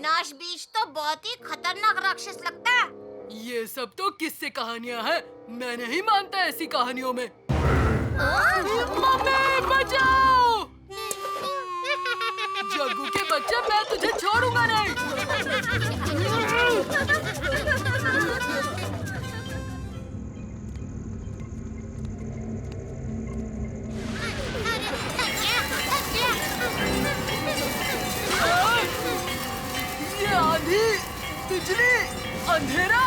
विनाश बीज तो बहुत ही खतरनाक राक्षस लगता है। ये सब तो किस्से कहानियाँ हैं। मैं नहीं मानता ऐसी कहानियों में। मम्मी बचाओ! जग्गू के बच्चे, मैं तुझे छोड़ूंगा नहीं। ये आंधी, बिजली, अंधेरा,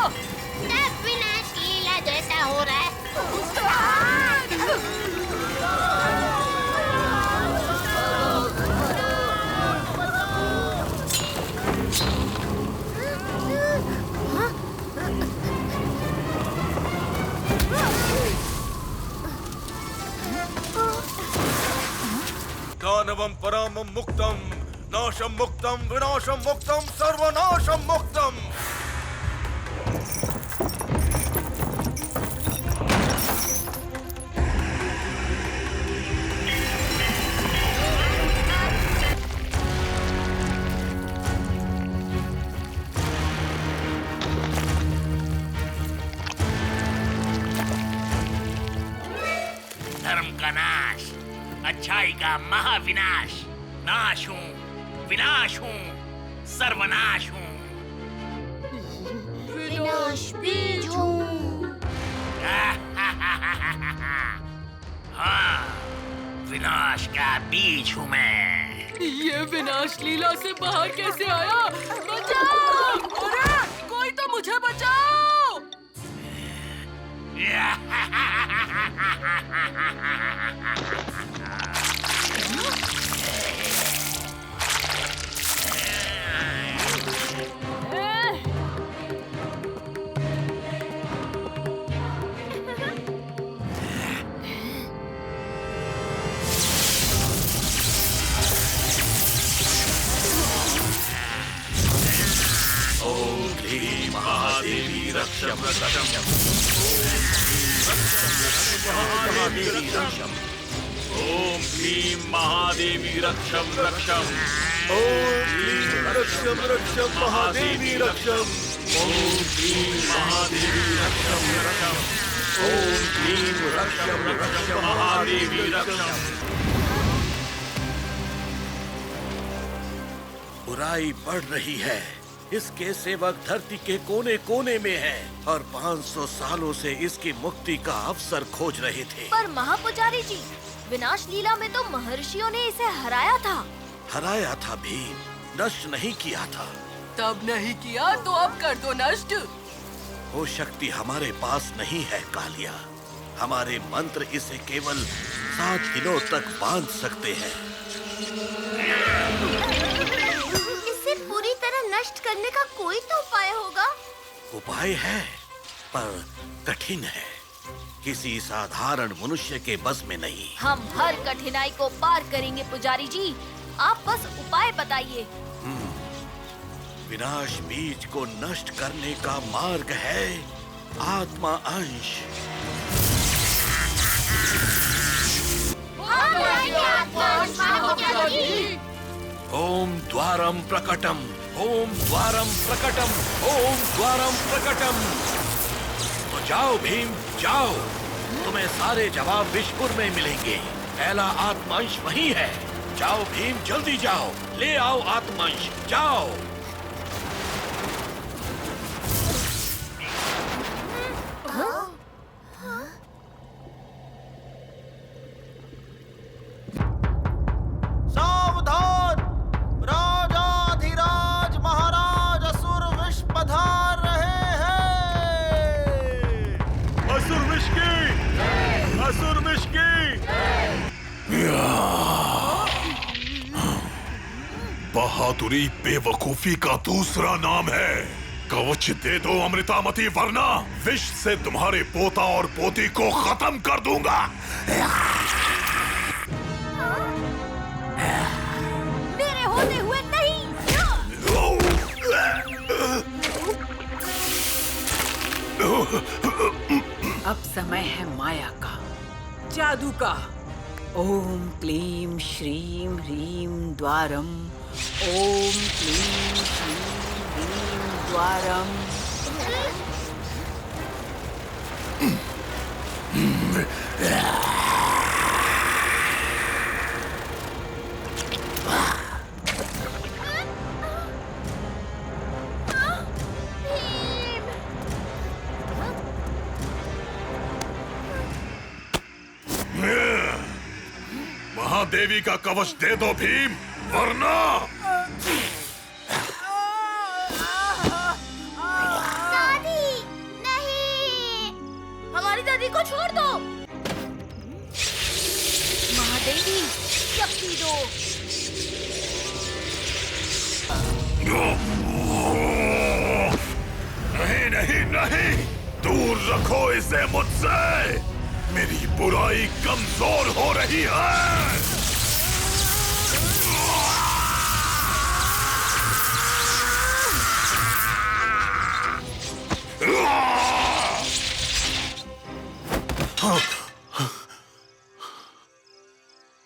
सब विनाश लीला जैसा हो रहा है। दानवं परामं मुक्तं, नाशं मुक्तं, विनाशं मुक्तं, सर्वनाशं मुक्तं। धर्म का नाश, अच्छाई का महाविनाश। नाश हूँ, विनाश हूँ, सर्वनाश हूँ। विनाश बीज हूँ। हाँ, विनाश का बीज हूँ मैं। ये विनाश लीला से बाहर कैसे आया? बचाओ! अरे, कोई तो मुझे बचाओ! महादेवी रक्षम रक्षम। महादेवी रक्षम। ओम क्लीं महादेवी रक्षम रक्षम। ओम क्लीं रक्षम रक्षम महादेवी रक्षम। ओम क्लीं महादेवी रक्षम रक्षम। ओम क्लीं रक्षम रक्षम महादेवी रक्षम। बुराई बढ़ रही है। इसके सेवक धरती के कोने कोने में हैं और 500 सालों से इसकी मुक्ति का अवसर खोज रहे थे। पर महापुजारी जी, विनाश लीला में तो महर्षियों ने इसे हराया था। हराया था भी, नष्ट नहीं किया था। तब नहीं किया तो अब कर दो नष्ट। वो शक्ति हमारे पास नहीं है कालिया। हमारे मंत्र इसे केवल 7 दिनों तक बांध सकते हैं। इसे पूरी तरह नष्ट करने का कोई तो उपाय होगा। उपाय है, पर कठिन है। किसी साधारण मनुष्य के बस में नहीं। हम हर कठिनाई को पार करेंगे पुजारी जी, आप बस उपाय बताइए। विनाश बीज को नष्ट करने का मार्ग है आत्मा अंश। ओम द्वारम प्रकटम, ओम द्वारम प्रकटम, ओम द्वारम प्रकटम। तो जाओ भीम, जाओ। तुम्हें सारे जवाब विशपुर में मिलेंगे। पहला आत्मांश वही है। जाओ भीम, जल्दी जाओ, ले आओ आत्मांश, जाओ। सावधान! राजाधिराज महाराज असुर विष पधार रहे हैं। असुर विष की! असुर विष की! बहादुरी बेवकूफी का दूसरा नाम है। कवच दे दो अमृतामती, वरना विष से तुम्हारे पोता और पोती को खत्म कर दूंगा। मेरे होते हुए नहीं। अब समय है माया का, जादू का। ओम क्लीं श्रीं ह्रीं द्वारम, ओम क्लीं श्रीं ह्रीं द्वारम। महादेवी का कवच दे दो भीम, वरना दादी नहीं। हमारी दादी को छोड़ दो। महादेवी शक्ति दो। नहीं नहीं नहीं, दूर रखो इसे मुझसे। मेरी बुराई कमजोर हो रही है।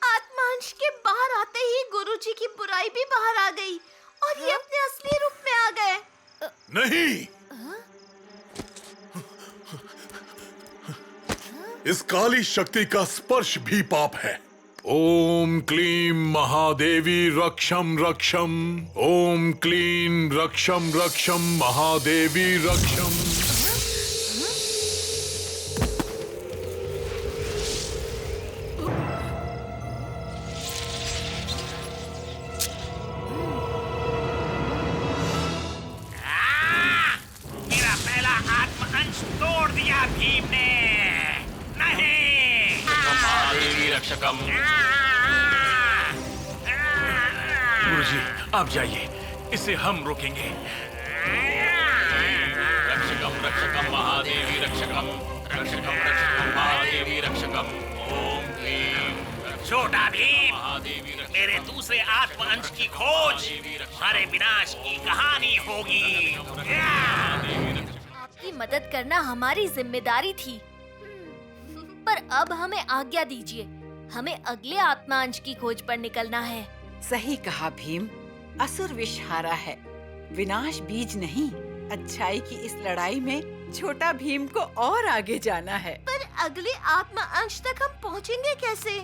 आत्मांश के बाहर आते ही गुरुजी की बुराई भी बाहर आ गई और ये अपने असली रूप में आ गए। नहीं, इस काली शक्ति का स्पर्श भी पाप है। ओम क्लीं महादेवी रक्षम रक्षम। ओम क्लीं रक्षम रक्षम महादेवी रक्षम। मेरा पहला आत्म अंश तोड़ दिया भीम ने। नहीं, महादेवी रक्षकम। गुरुजी आप जाइए, इसे हम रोकेंगे। रक्षकम रक्षकम महादेवी रक्षकम। रक्षकम रक्षकम महादेवी रक्षकम। ओम क्लीं छोटा भीम, महादेवी रक्षकम। मेरे दूसरे आत्म अंश की खोज हमारे विनाश की कहानी होगी। आपकी मदद करना हमारी जिम्मेदारी थी, पर अब हमें आज्ञा दीजिए। हमें अगले आत्मांश की खोज पर निकलना है। सही कहा भीम, असुर विष हारा है, विनाश बीज नहीं। अच्छाई की इस लड़ाई में छोटा भीम को और आगे जाना है। पर अगले आत्मा अंश तक हम पहुंचेंगे कैसे?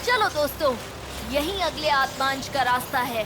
चलो दोस्तों, यही अगले आत्मांश का रास्ता है।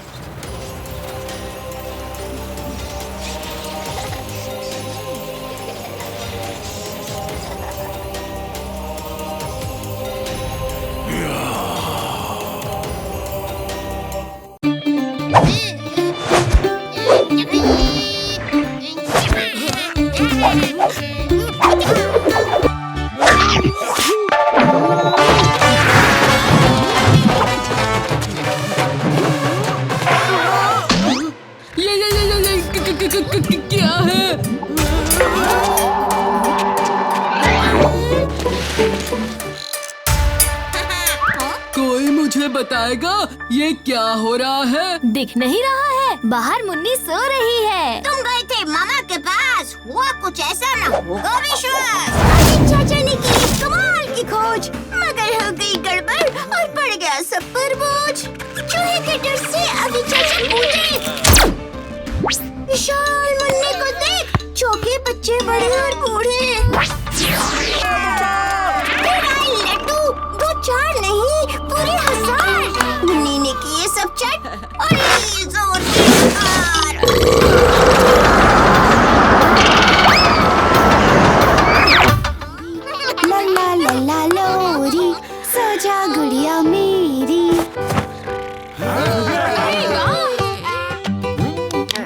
क्या है? कोई मुझे बताएगा ये क्या हो रहा है? दिख नहीं रहा है, बाहर मुन्नी सो रही है। तुम गए थे मामा के पास, हुआ कुछ ऐसा न होगा विश्वास। अभी चाचा ने की कमाल की खोज, मगर हो गई गड़बड़ और पड़ गया सब पर बोझ। चूहे के डर से अभी चाचा पूछे, विशाल मुन्नी को देख, चौके बच्चे बड़े और बूढ़े। लड्डू दो चार नहीं पूरे 1000। मुन्नी ने किए सब चट और ये जोर से पुकार। ला ला ला ला लोरी, सो जा गुड़िया मेरी।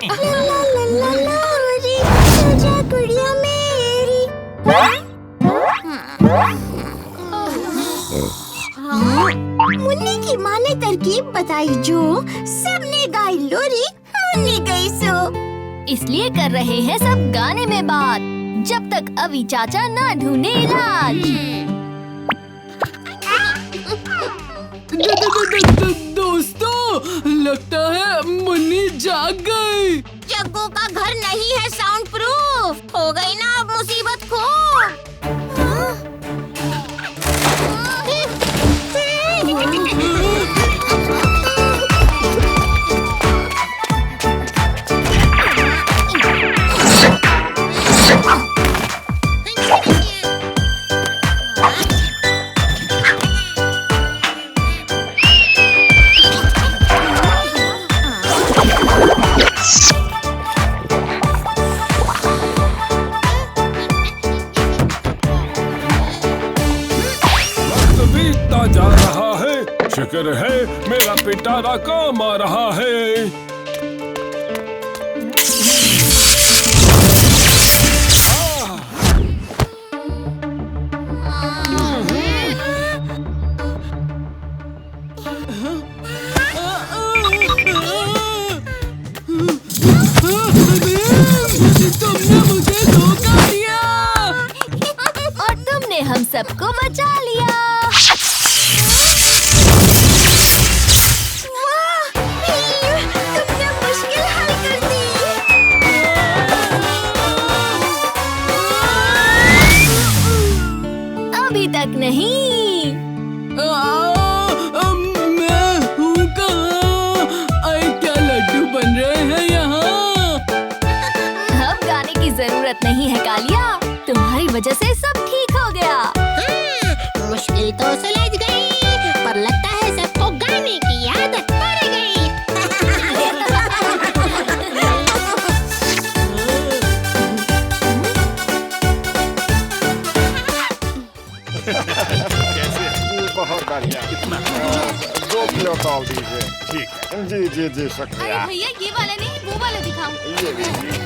ला ला ला ला लोरी, सो जा गुड़िया मेरी। मुन्नी की माँ ने तरकीब बताई जो, सबने गाई लोरी, मुन्नी गई सो। इसलिए कर रहे हैं सब गाने में बात, जब तक अभी चाचा ना ढूंढे इलाज। दोस्तों, लगता है मुन्नी जाग गई। जग्गू का घर नहीं है साउंड प्रूफ, हो गई ना अब मुसीबत खो। शुक्र है मेरा पिटारा काम आ रहा है। तुमने मुझे धोखा दिया और तुमने हम सबको बचा लिया। वाह, भीम, तुमने मुश्किल हल कर दी। अभी तक नहीं। मैं हूँ कहाँ? आए क्या लड्डू बन रहे हैं यहाँ? अब गाने की जरूरत नहीं है कालिया, तुम्हारी वजह से सब ठीक हो गया। मुश्किल तो सुलझ गई, पर लगता है सबको गाने की आदत पड़ गई। बहुत बढ़िया। कितना? 2 किलो तौल दीजिए। ठीक है। जी जी जी शुक्रिया। अरे भैया ये वाला नहीं, वो वाला दिखाओ। ये लीजिए।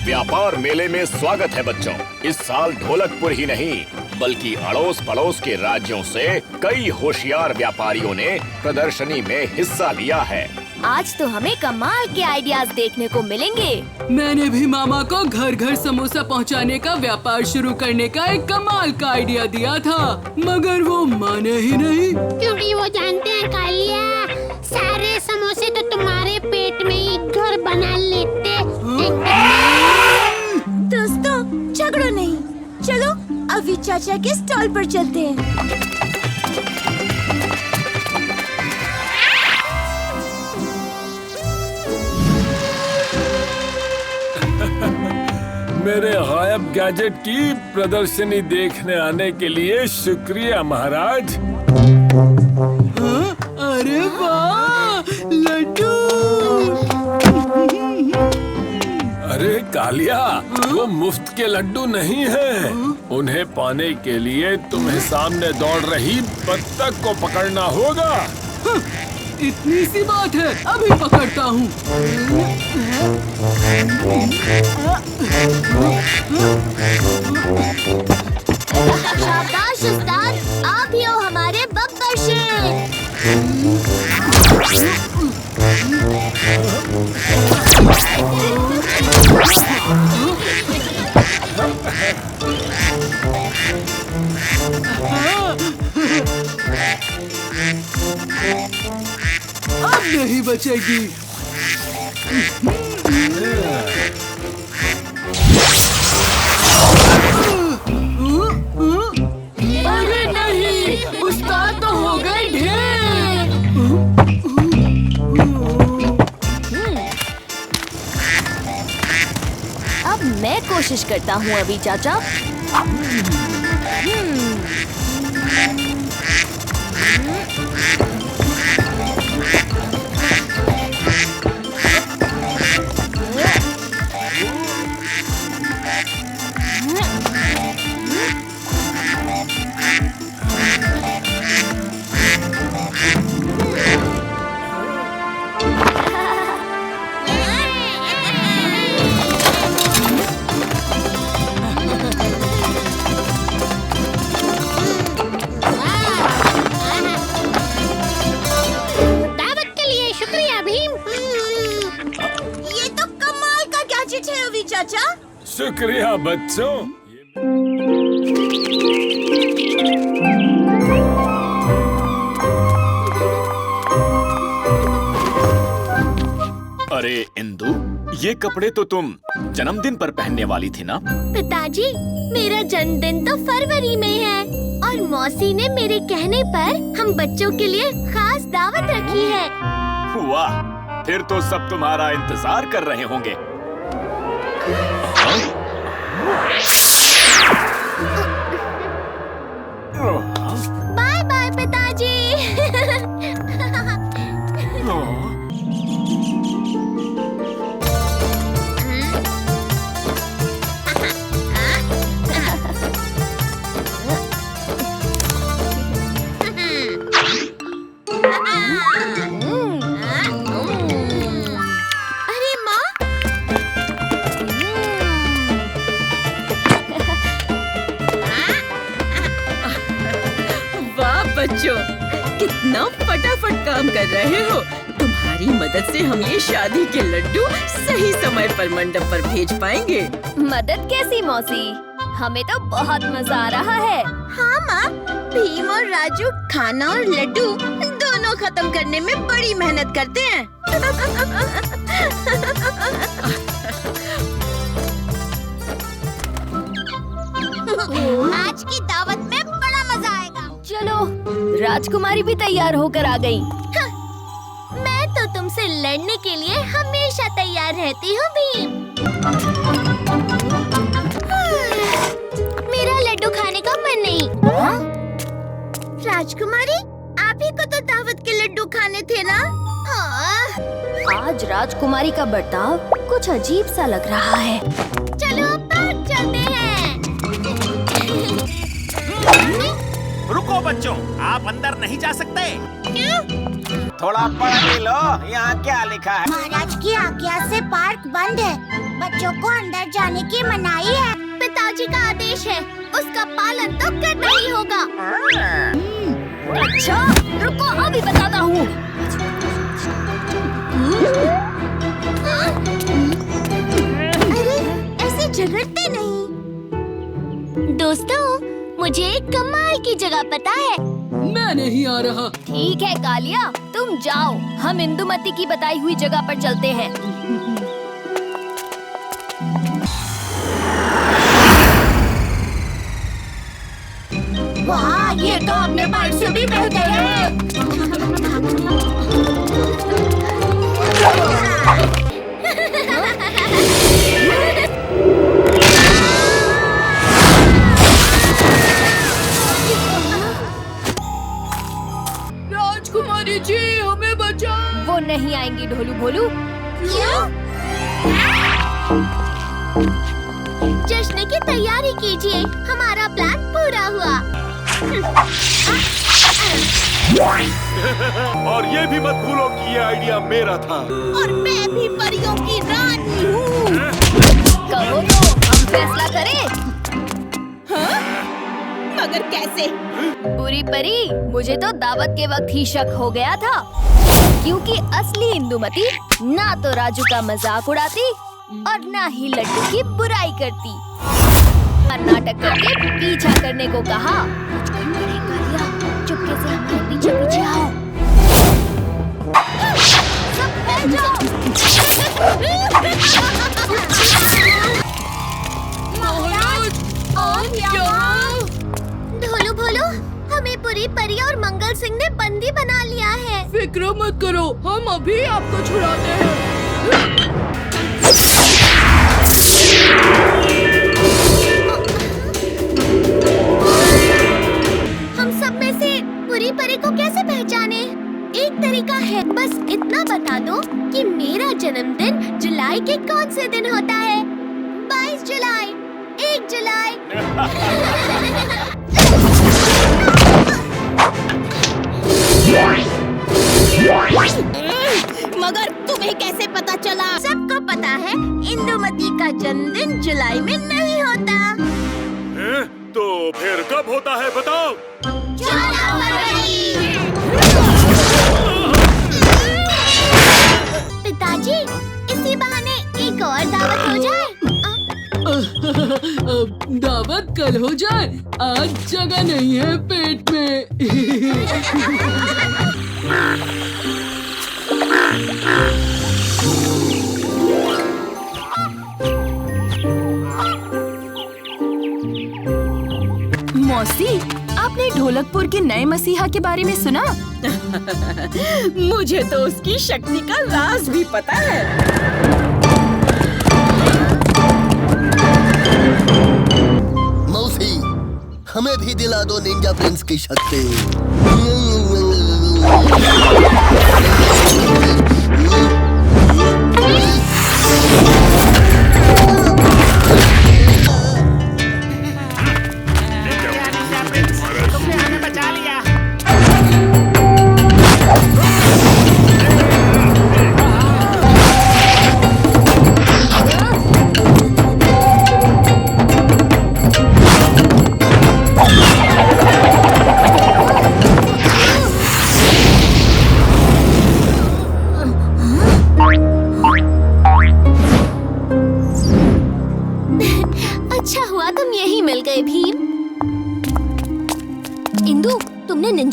व्यापार मेले में स्वागत है बच्चों। इस साल ढोलकपुर ही नहीं बल्कि अड़ोस पड़ोस के राज्यों से कई होशियार व्यापारियों ने प्रदर्शनी में हिस्सा लिया है। आज तो हमें कमाल के आइडियाज देखने को मिलेंगे। मैंने भी मामा को घर घर समोसा पहुंचाने का व्यापार शुरू करने का एक कमाल का आइडिया दिया था, मगर वो माने ही नहीं। क्योंकि वो जानते हैं कालिया, सारे समोसे तो तुम्हारे पेट में ही घर बना लेते। दोस्तों झगड़ो नहीं, चलो अभी चाचा के स्टॉल पर चलते हैं। मेरे गायब गैजेट की प्रदर्शनी देखने आने के लिए शुक्रिया महाराज। अरे वाह, लड्डू! अरे कालिया, वो मुफ्त के लड्डू नहीं हैं। उन्हें पाने के लिए तुम्हें सामने दौड़ रही बत्तख को पकड़ना होगा। इतनी सी बात है, अभी पकड़ता हूँ। शाबाश उस्ताद, आप ही हो हमारे बब्बर शेर। अब नहीं बचेगी। अरे नहीं, उस्ताद तो हो गए ढेर। अब मैं कोशिश करता हूँ अभी चाचा। दावत के लिए शुक्रिया भीम। ये तो कमाल का गैजेट है अभी चाचा। शुक्रिया बच्चों। अरे इंदु, ये कपड़े तो तुम जन्मदिन पर पहनने वाली थी ना? पिताजी, मेरा जन्मदिन तो फरवरी में है और मौसी ने मेरे कहने पर हम बच्चों के लिए खास दावत रखी है। वाह, फिर तो सब तुम्हारा इंतजार कर रहे होंगे। बाय बाय पिताजी। कितना फटाफट काम कर रहे हो। तुम्हारी मदद से हम ये शादी के लड्डू सही समय पर मंडप पर भेज पाएंगे। मदद कैसी मौसी? हमें तो बहुत मजा आ रहा है। हाँ माँ, भीम और राजू खाना और लड्डू दोनों खत्म करने में बड़ी मेहनत करते हैं। आज की दावत में बड़ा मजा आएगा। चलो, राजकुमारी भी तैयार होकर आ गई। मैं तो तुमसे लड़ने के लिए हमेशा तैयार रहती हूँ भीम। मेरा लड्डू खाने का मन नहीं। राजकुमारी, आप ही को तो दावत के लड्डू खाने थे ना? आज राजकुमारी का बर्ताव कुछ अजीब सा लग रहा है। चलो अब चलते हैं। रुको बच्चों, आप अंदर नहीं जा सकते। क्यों? थोड़ा पढ़ भी लो, यहाँ क्या लिखा है? महाराज की आज्ञा से पार्क बंद है। बच्चों को अंदर जाने की मनाही है। पिताजी का आदेश है, उसका पालन तो करना ही होगा। अच्छा, रुको अभी बताता हूँ। अरे, ऐसे झगड़ते नहीं। दोस्तों, मुझे एक कमाल की जगह पता है। मैं नहीं आ रहा। ठीक है कालिया, तुम जाओ, हम इंदुमती की बताई हुई जगह पर चलते हैं। वाह, ये तो अपने बाइक से भी बेहतर है। राजकुमारी जी, हमें बचाओ। वो नहीं आएंगी ढोलू भोलू। क्यों? जश्न की तैयारी कीजिए, हमारा प्लान पूरा हुआ। और ये भी मत भूलो कि ये आइडिया मेरा था। और मैं भी परियों की रानी हूँ। कहो तो हम फैसला करें। हाँ? मगर कैसे? बुरी परी, मुझे तो दावत के वक्त ही शक हो गया था, क्योंकि असली इंदुमती ना तो राजू का मजाक उड़ाती और ना ही लड्डू की बुराई करती। नाटक करके पीछा करने को कहा। चुपके से हमारे पीछे पीछे आओ। सब बैठ जाओ। ढोलू भोलू, हमें बुरी परी और मंगल सिंह ने बंदी बना लिया है। फिक्र मत करो, हम अभी आपको छुड़ाते हैं। हम सब में से बुरी परी को कैसे पहचाने? एक तरीका है, बस इतना बता दो कि मेरा जन्मदिन जुलाई के कौन से दिन होता है? 22 जुलाई, 1 जुलाई। मगर तुम्हें कैसे पता चला? सबको पता है, इंदुमती का जन्मदिन जुलाई में नहीं होता। तो फिर कब होता है बताओ? 14 फरवरी। पिताजी, इसी बहाने एक और दावत हो जाए। दावत कल हो जाए, आज जगह नहीं है पेट में। मौसी, आपने ढोलकपुर के नए मसीहा के बारे में सुना? मुझे तो उसकी शक्ति का राज भी पता है। मौसी, हमें भी दिला दो निंजा प्रिंस की शक्ति। तुमने हमें बचा लिया।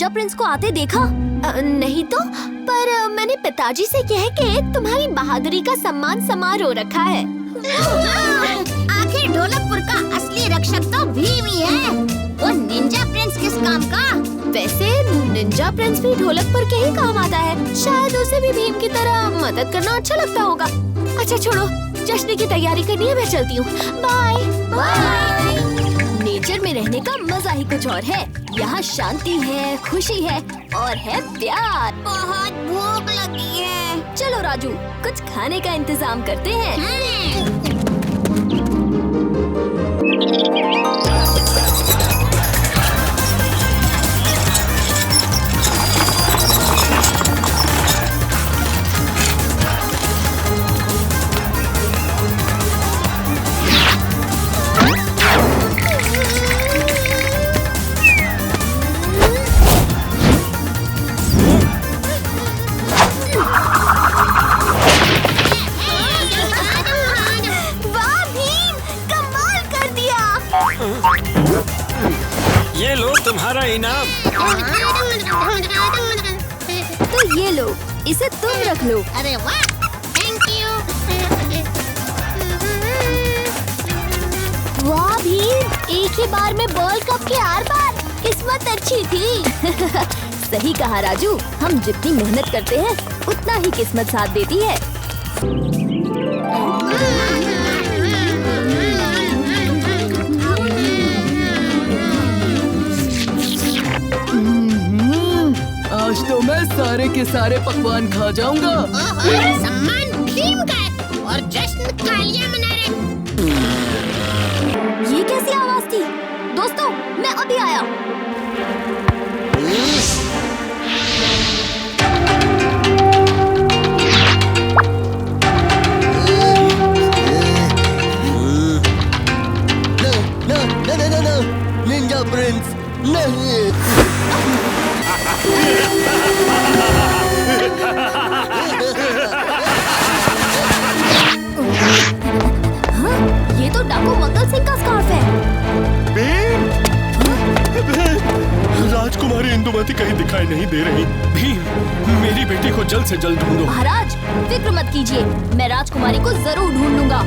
प्रिंस को आते देखा? नहीं तो, पर मैंने पिताजी से कह के तुम्हारी बहादुरी का सम्मान समारोह रखा है। आखिर ढोलकपुर का असली रक्षक तो भीम ही है। वो निंजा प्रिंस किस काम का? वैसे निंजा प्रिंस भी ढोलकपुर के ही काम आता है। शायद उसे भी भीम की तरह मदद करना अच्छा लगता होगा। अच्छा छोड़ो, जश्न की तैयारी करनी है, मैं चलती हूँ। Bye bye. नेचर में रहने का मजा ही कुछ और है। यहाँ शांति है, खुशी है और है प्यार। बहुत भूख लगी है। चलो राजू, कुछ खाने का इंतजाम करते हैं। ये लो तुम्हारा इनाम। तो ये लो, इसे तुम रख लो। अरे वाह, थैंक यू। वाह भीम, एक ही बार में वर्ल्ड कप के आर पार। किस्मत अच्छी थी। सही कहा राजू, हम जितनी मेहनत करते हैं उतना ही किस्मत साथ देती है। आज तो मैं सारे के सारे पकवान खा जाऊंगा। सम्मान भीम का है और जश्न कालिया मना रहे। ये कैसी आवाज थी? दोस्तों, मैं अभी आया। No, निंजा प्रिंस नहीं। ये तो डाकू मंगल सिंह का स्कार्फ है। भीम! राजकुमारी इंदुमती कहीं दिखाई नहीं दे रही। भीम, मेरी बेटी को जल्द से जल्द ढूंढो। महाराज, फिक्र मत कीजिए, मैं राजकुमारी को जरूर ढूंढ लूंगा।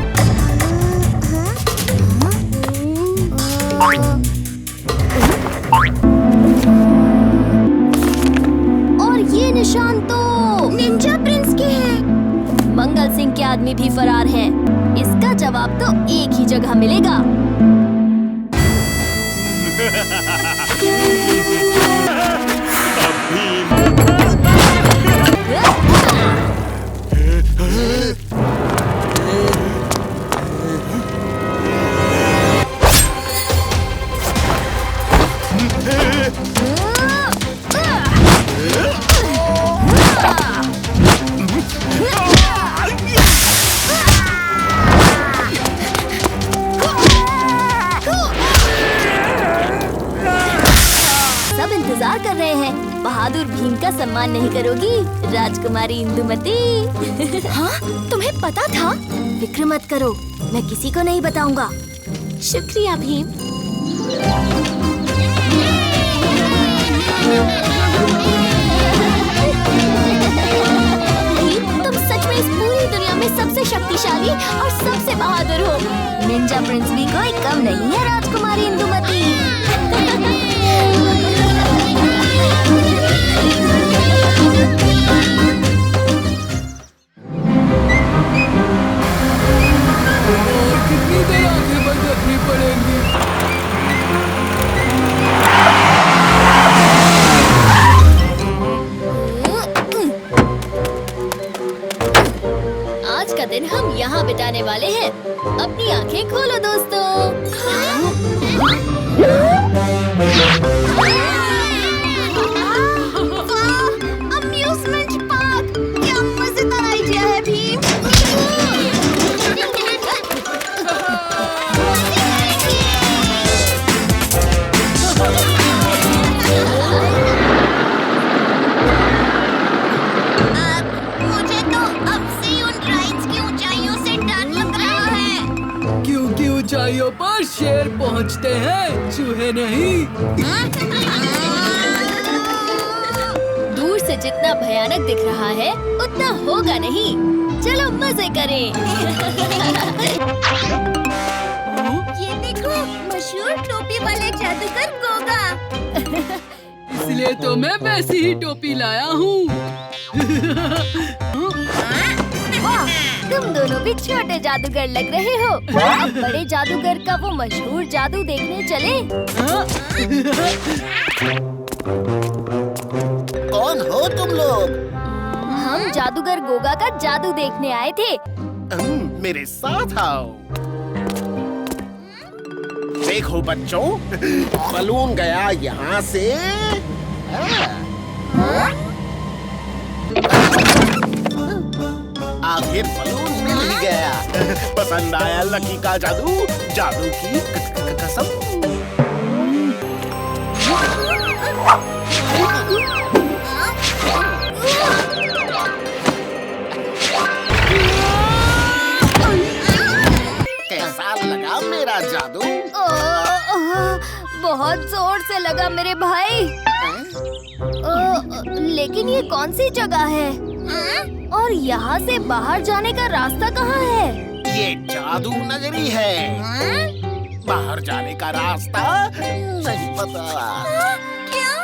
और ये निशान तो निंजा प्रिंस के हैं। मंगल सिंह के आदमी भी फरार हैं। इसका जवाब तो एक ही जगह मिलेगा। सब इंतजार कर रहे हैं। बहादुर भीम का सम्मान नहीं करोगी राजकुमारी इंदुमती? हाँ, तुम्हें पता था? फिक्र मत करो, मैं किसी को नहीं बताऊंगा। शुक्रिया भीम। तुम सच में इस पूरी दुनिया में सबसे शक्तिशाली और सबसे बहादुर हो। निंजा प्रिंस भी कोई कम नहीं है राजकुमारी इंदुमती। कितनी देर आंखें बंद रखनी पड़ेंगी? आज का दिन हम यहाँ बिताने वाले हैं। अपनी आंखें खोलो दोस्तों। अम्यूज़मेंट पार्क, क्या मजेदार आइडिया है भीम। मुझे तो अब से उन राइड्स की ऊंचाइयों से डर लग रहा है। क्योंकि ऊंचाइयों पर शेर पहुंचते हैं, चूहे नहीं। से जितना भयानक दिख रहा है उतना होगा नहीं। चलो मजे करें। ये देखो, मशहूर टोपी वाले जादूगर गोगा। इसलिए तो मैं वैसी ही टोपी लाया हूँ। वाह, तुम दोनों भी छोटे जादूगर लग रहे हो। अब बड़े जादूगर का वो मशहूर जादू देखने चले। कौन हो तुम लोग? हम जादूगर गोगा का जादू देखने आए थे। मेरे साथ आओ। देखो बच्चों, बलून गया यहाँ से। आखिर बलून मिल ही गया। पसंद आया लकी का जादू? जादू की कसम। कैसा लगा मेरा जादू? बहुत जोर से लगा मेरे भाई। लेकिन ये कौन सी जगह है? और यहाँ से बाहर जाने का रास्ता कहाँ है? ये जादू नगरी है। बाहर जाने का रास्ता नहीं पता। क्या?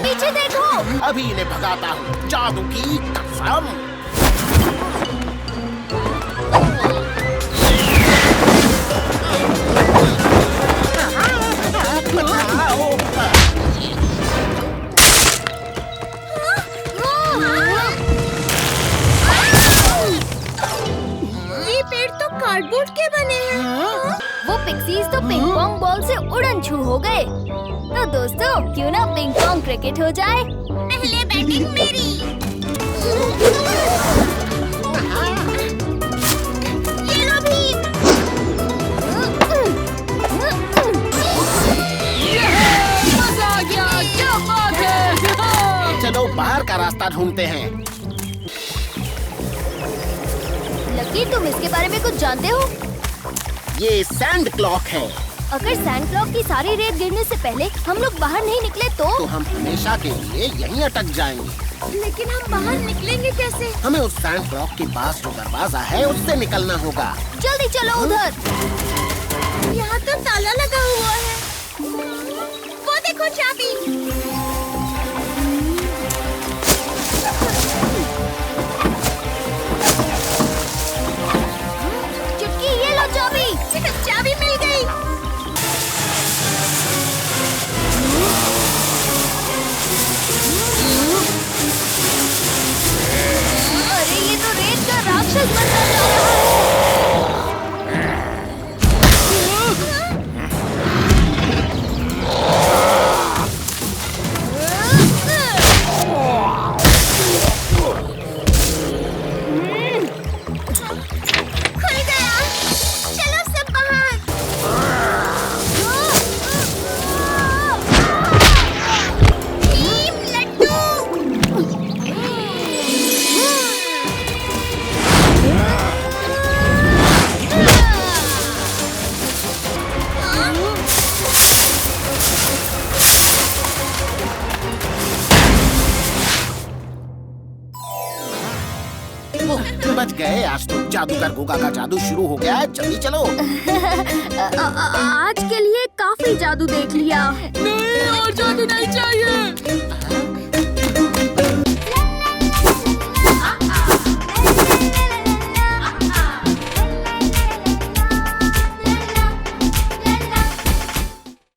पीछे देखो। अभी इन्हें भगाता हूँ, जादू की कसम। ये पेड़ तो कार्डबोर्ड के बने हैं। वो पिक्सीज तो पिंग पोंग बॉल से उड़न छू हो गए। तो दोस्तों, क्यों ना पिंग पोंग क्रिकेट हो जाए? पहले बैटिंग मेरी। ये लो भीम। मजा आ गया, क्या बात है। चलो बाहर का रास्ता ढूंढते हैं। लकी, तुम इसके बारे में कुछ जानते हो? ये सैंड क्लॉक है। अगर सैंड क्लॉक की सारी रेत गिरने से पहले हम लोग बाहर नहीं निकले तो हम हमेशा के लिए यहीं अटक जाएंगे। लेकिन हम बाहर निकलेंगे कैसे? हमें उस सैंड क्लॉक के पास जो दरवाजा है उससे निकलना होगा। जल्दी चलो उधर। यहाँ तो ताला लगा हुआ है। वो देखो चाबी। चुटकी, ये लो चाबी। चाबी मिल गई। अरे ये तो रेत का राक्षस बनता जा रहा है। खुल गया। चलो सब बाहर। भीम लड्डू। बच गए। आज तो जादूगर गोगा का जादू शुरू हो गया है। जल्दी चलो। आज के लिए काफी जादू देख लिया। नहीं, और जादू नहीं चाहिए।